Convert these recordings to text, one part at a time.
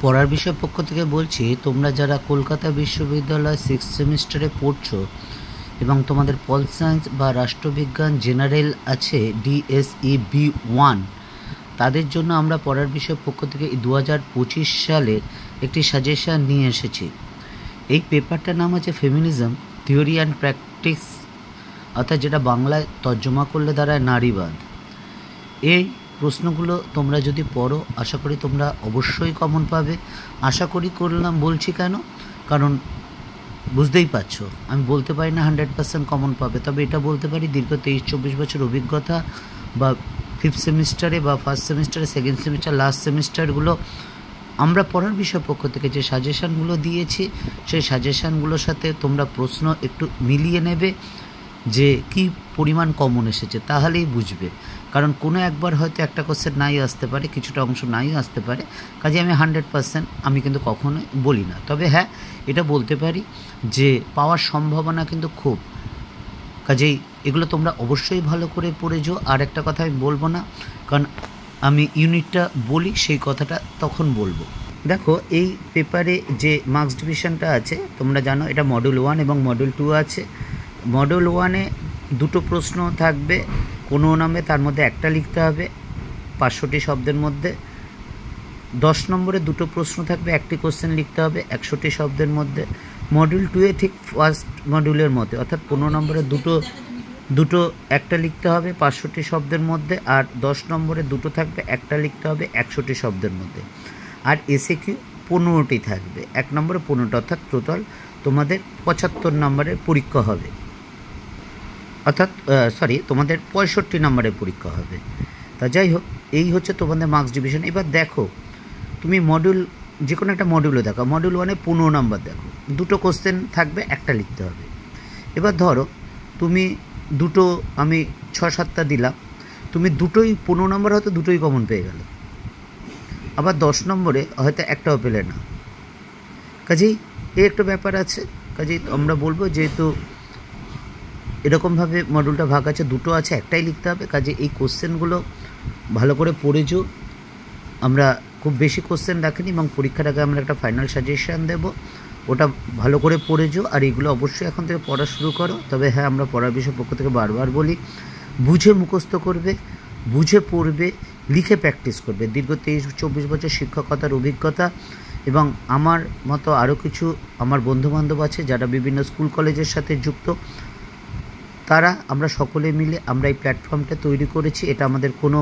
পড়ার বিষয় পক্ষ থেকে বলছি, তোমরা যারা কলকাতা বিশ্ববিদ্যালয় 6th সেমিস্টারে পড়ছো এবং তোমাদের পল সায়েন্স বা রাষ্ট্রবিজ্ঞান জেনারেল আছে DSE B1, তাদের জন্য আমরা পড়ার বিষয় পক্ষ থেকে 2025 সালের একটি সাজেশান নিয়ে এসেছি। এই পেপারটার নাম আছে ফেমিনিজম থিওরি অ্যান্ড প্র্যাকটিস, অর্থাৎ যেটা বাংলায় তর্জমা করলে দাঁড়ায় নারীবাদ। এই প্রশ্নগুলো তোমরা যদি পড়ো, আশা করি তোমরা অবশ্যই কমন পাবে। আশা করি করলাম, বলছি কেন, কারণ বুঝতেই পারছো আমি বলতে পারি না 100% কমন পাবে, তবে এটা বলতে পারি দীর্ঘ 23-24 বছর অভিজ্ঞতা বা 5th সেমিস্টারে বা 1st সেমিস্টারে, 2nd সেমিস্টার, লাস্ট সেমিস্টারগুলো আমরা পড়ার বিষয় পক্ষ থেকে যে সাজেশানগুলো দিয়েছি, সেই সাজেশানগুলোর সাথে তোমরা প্রশ্ন একটু মিলিয়ে নেবে যে কি পরিমাণ কমন এসেছে, তাহলেই বুঝবে। কারণ কোনো একবার হয়তো একটা কোশ্চেন নাই আসতে পারে, কিছুটা অংশ নাই আসতে পারে, কাজে আমি 100% আমি কিন্তু কখনোই বলি না। তবে হ্যাঁ, এটা বলতে পারি যে পাওয়ার সম্ভাবনা কিন্তু খুব, কাজেই এগুলো তোমরা অবশ্যই ভালো করে পড়ে যাও। আর একটা কথা আমি বলবো না, কারণ আমি ইউনিটটা বলি সেই কথাটা তখন বলবো। দেখো, এই পেপারে যে মার্কস ডিভিশনটা আছে তোমরা জানো, এটা মডিউল 1 এবং মডিউল 2 আছে। মডিউল 1-এ 2টো প্রশ্ন থাকবে, কোনো নামে তার মধ্যে একটা লিখতে হবে 500টি শব্দের মধ্যে। 10 নম্বরে 2টো প্রশ্ন থাকবে, একটি কোশ্চেন লিখতে হবে 100টি শব্দের মধ্যে। মডিউল 2-এ ঠিক ফার্স্ট মডিউলের মধ্যে, অর্থাৎ 15 নম্বরে দুটো একটা লিখতে হবে 500টি শব্দের মধ্যে, আর 10 নম্বরে 2টো থাকবে, একটা লিখতে হবে 100টি শব্দের মধ্যে। আর এসএকিউ 15টি থাকবে, 1 নম্বরে 15টা, অর্থাৎ টোটাল তোমাদের 75 নম্বরের পরীক্ষা হবে, অর্থাৎ তোমাদের 65 নম্বরের পরীক্ষা হবে। তা যাই হোক, এই হচ্ছে তোমাদের মার্কস ডিভিশন। এবার দেখো, তুমি মডিউল যে কোনো একটা মডিউলে দেখো, মডিউল 1-এ 15 নম্বর দেখো, 2টো কোশ্চেন থাকবে, একটা লিখতে হবে। এবার ধরো তুমি দুটো, আমি 6-7টা দিলাম, তুমি দুটোই 15 নম্বর হয়তো দুটোই কমন পেয়ে গেল, আবার 10 নম্বরে হয়তো একটাও পেলে না। কাজেই এই একটা ব্যাপার আছে। কাজেই আমরা বলবো, যেহেতু এরকমভাবে মডিউলটা ভাগ আছে, দুটো আছে, একটাই লিখতে হবে, কাজে এই কোশ্চেনগুলো ভালো করে পড়েছো। আমরা খুব বেশি কোশ্চেন রাখিনি এবং পরীক্ষার আগে আমরা একটা ফাইনাল সাজেশান দেবো, ওটা ভালো করে পড়েছো। আর এইগুলো অবশ্যই এখন থেকে পড়া শুরু করো। তবে হ্যাঁ, আমরা পড়ার বিষয় পক্ষ থেকে বারবার বলি, বুঝে মুখস্থ করবে, বুঝে পড়বে, লিখে প্র্যাকটিস করবে। দীর্ঘ 23-24 বছর শিক্ষকতার অভিজ্ঞতা এবং আমার মতো আরও কিছু আমার বন্ধুবান্ধব আছে যারা বিভিন্ন স্কুল কলেজের সাথে যুক্ত, তারা আমরা সকলে মিলে আমরা এই প্ল্যাটফর্মটা তৈরি করেছি। এটা আমাদের কোনো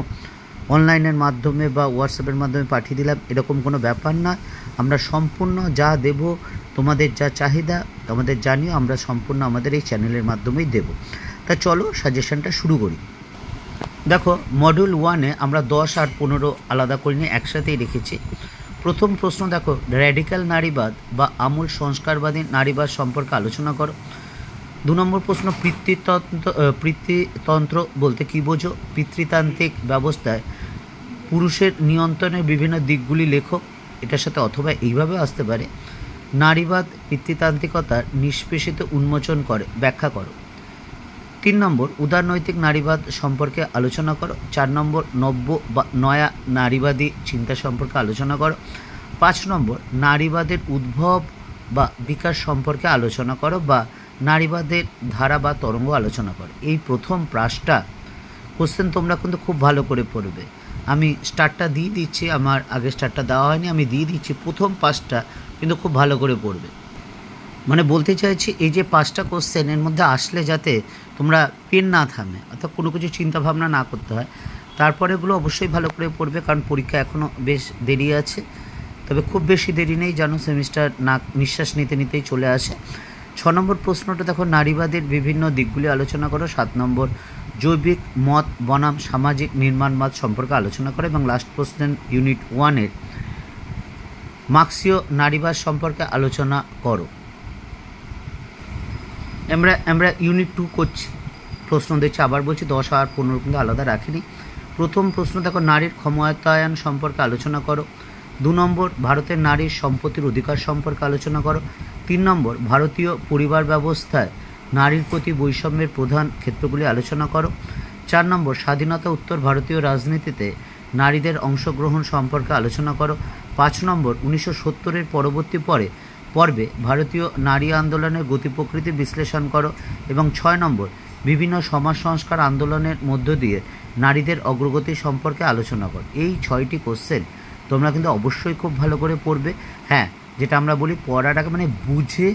অনলাইনের মাধ্যমে বা হোয়াটসঅ্যাপের মাধ্যমে পাঠিয়ে দিলাম এরকম কোনো ব্যাপার না। আমরা সম্পূর্ণ যা দেব, তোমাদের যা চাহিদা আমাদের জানিও, আমরা সম্পূর্ণ আমাদের এই চ্যানেলের মাধ্যমেই দেব। তা চলো সাজেশনটা শুরু করি। দেখো, মডিউল 1-এ আমরা 10 আর 15 আলাদা করে নিয়ে একসাথেই রেখেছি। প্রথম প্রশ্ন দেখো, র্যাডিক্যাল নারীবাদ বা আমূল সংস্কারবাদী নারীবাদ সম্পর্কে আলোচনা করো। 2 নম্বর প্রশ্ন, পিতৃতন্ত্র বলতে কী বোঝো? পিতৃতান্ত্রিক ব্যবস্থায় পুরুষের নিয়ন্ত্রণের বিভিন্ন দিকগুলি লেখো। এটার সাথে অথবা এইভাবে আসতে পারে, নারীবাদ পিতৃতান্ত্রিকতার নিষ্পেষিত উন্মোচন করে, ব্যাখ্যা করো। 3 নম্বর, উদারনৈতিক নারীবাদ সম্পর্কে আলোচনা করো। 4 নম্বর, নব্য বা নয়া নারীবাদী চিন্তা সম্পর্কে আলোচনা করো। 5 নম্বর, নারীবাদের উদ্ভব বা বিকাশ সম্পর্কে আলোচনা করো বা নারীবাদের ধারা বা তরঙ্গ আলোচনা করো। এই প্রথম পাঁচটা কোশ্চেন তোমরা কিন্তু খুব ভালো করে পড়বে। আমি স্টারটা দিয়ে দিচ্ছি, আমার আগে স্টারটা দেওয়া হয়নি, আমি দিয়ে দিচ্ছি। প্রথম 5টা কিন্তু খুব ভালো করে পড়বে। মানে বলতে চাইছি, এই যে 5টা কোশ্চেন এর মধ্যে আসলে যাতে তোমরা পেন না থামে, অর্থাৎ কোনো কিছু চিন্তাভাবনা না করতে হয়। তারপরে এগুলো অবশ্যই ভালো করে পড়বে, কারণ পরীক্ষা এখনও বেশ দেরি আছে। তবে খুব বেশি দেরি নেই, জানো, সেমিস্টার না নিঃশ্বাস নিতে নিতেই চলে আসে। 6 নম্বর প্রশ্নটা দেখো, নারীবাদের বিভিন্ন দিকগুলি আলোচনা করো। 7 নম্বর, জৈবিক মত বনাম সামাজিক নির্মাণবাদ সম্পর্কে আলোচনা করো। এবং লাস্ট প্রশ্ন, ইউনিট 1-এর মার্ক্সীয় নারীবাদ সম্পর্কে আলোচনা করো। আমরা ইউনিট 2 করছি, প্রশ্ন দিচ্ছি, আবার বলছি 10 আর 15 কিন্তু আলাদা রাখিনি। প্রথম প্রশ্ন দেখো, নারীর ক্ষমতায়ন সম্পর্কে আলোচনা করো। 2 নম্বর, ভারতের নারীর সম্পত্তির অধিকার সম্পর্কে আলোচনা করো। 3 নম্বর, ভারতীয় পরিবার ব্যবস্থায় নারীর প্রতি বৈষম্যের প্রধান ক্ষেত্রগুলি আলোচনা করো। 4 নম্বর, স্বাধীনতা উত্তর ভারতীয় রাজনীতিতে নারীদের অংশগ্রহণ সম্পর্কে আলোচনা করো। 5 নম্বর 1970-এর পরবর্তী পর্বে ভারতীয় নারী আন্দোলনের গতি প্রকৃতি বিশ্লেষণ করো। এবং 6 নম্বর বিভিন্ন সমাজ সংস্কার আন্দোলনের মধ্য দিয়ে নারীদের অগ্রগতি সম্পর্কে আলোচনা করো। এই 6টি কোশ্চেন তোমরা কিন্তু অবশ্যই খুব ভালো করে পড়বে। হ্যাঁ, যেটা আমরা বলি পড়াটাকে মানে বুঝে,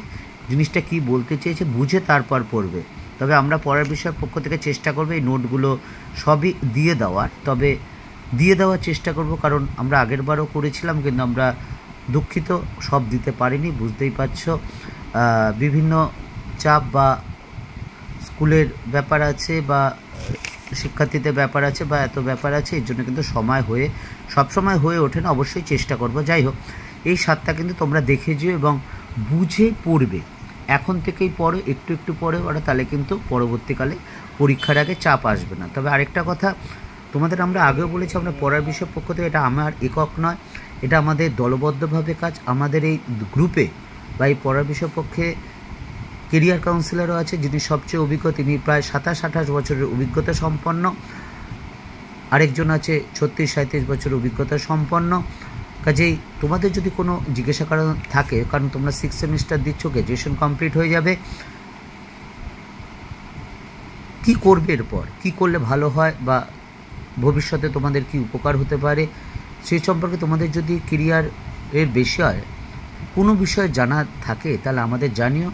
জিনিসটা কি বলতে চেয়েছে বুঝে তারপর পড়বে। তবে আমরা পড়ার বিষয়ের পক্ষ থেকে চেষ্টা করবো এই নোটগুলো সবই দিয়ে দেওয়ার চেষ্টা করব, কারণ আমরা আগেরবারও করেছিলাম কিন্তু আমরা দুঃখিত সব দিতে পারিনি। বুঝতেই পারছো, বিভিন্ন চাপ বা স্কুলের ব্যাপার আছে বা শিক্ষার্থীদের ব্যাপার আছে বা এত ব্যাপার আছে, এর জন্য কিন্তু সবসময় হয়ে ওঠে না। অবশ্যই চেষ্টা করব। যাই হোক, এই 7টা কিন্তু তোমরা দেখে যেও এবং বুঝে পড়বে। এখন থেকেই পড়ো, একটু পড়ে ওরা, তাহলে কিন্তু পরবর্তীকালে পরীক্ষার আগে চাপ আসবে না। তবে আরেকটা কথা তোমাদের আমরা আগেও বলেছি, আমরা পড়ার বিষয়ের পক্ষ থেকে, এটা আমার একক নয়, এটা আমাদের দলবদ্ধভাবে কাজ। আমাদের এই গ্রুপে বা এই পড়ার বিষয়ের পক্ষে কেরিয়ার কাউন্সিলরও আছে, যিনি সবচেয়ে অভিজ্ঞ, তিনি প্রায় 27-28 বছরের অভিজ্ঞতা সম্পন্ন। আরেকজন আছে 36-37 বছরের অভিজ্ঞতা সম্পন্ন। কাজেই তোমাদের যদি কোনো জিজ্ঞাসা করার থাকে, কারণ তোমরা 6 সেমিস্টার দিচ্ছ, গ্র্যাজুয়েশন কমপ্লিট হয়ে যাবে, কি করবে এরপর, কি করলে ভালো হয় বা ভবিষ্যতে তোমাদের কি উপকার হতে পারে, সেই সম্পর্কে তোমাদের যদি কেরিয়ারের বিষয় কোনো বিষয় জানা থাকে তাহলে আমাদের জানিও।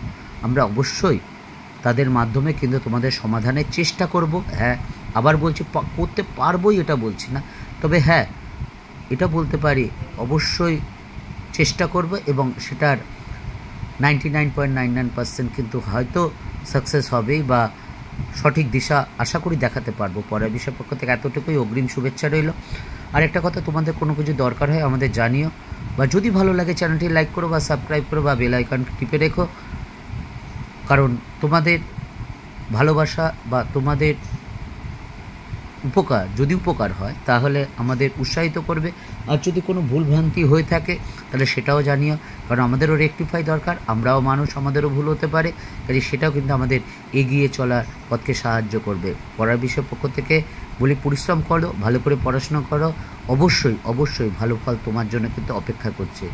আমরা অবশ্যই তাদের মাধ্যমে কিন্তু তোমাদের সমাধানের চেষ্টা করব। হ্যাঁ, আবার বলছি, করতে পারবোই এটা বলছি না, তবে হ্যাঁ এটা বলতে পারি অবশ্যই চেষ্টা করব এবং সেটার 99.99% কিন্তু হয়তো সাকসেস হবেই বা সঠিক দিশা আশা করি দেখাতে পারবো। পরের বিষয়ের পক্ষ থেকে এতটুকুই, অগ্রিম শুভেচ্ছা রইল। আরেকটা কথা, তোমাদের কোনো কিছু দরকার হয় আমাদের জানিও, বা যদি ভালো লাগে চ্যানেলটি লাইক করো বা সাবস্ক্রাইব করো বা বেল আইকন টিপে রেখো, কারণ তোমাদের ভালোবাসা বা তোমাদের যদি উপকার হয় তাহলে আমাদের উৎসাহিত করবে। আর যদি কোনো ভুলভ্রান্তি হয়ে থাকে তাহলে সেটাও জানিও, কারণ আমাদেরও রেকটিফাই দরকার। আমরাও মানুষ, আমাদেরও ভুল হতে পারে, কাজে সেটাও কিন্তু আমাদের এগিয়ে চলার পথকে সাহায্য করবে। পড়ার বিষয়ের পক্ষ থেকে বলি, পরিশ্রম করো, ভালো করে পড়াশোনা করো, অবশ্যই ভালো ফল তোমার জন্য কিন্তু অপেক্ষা করছে।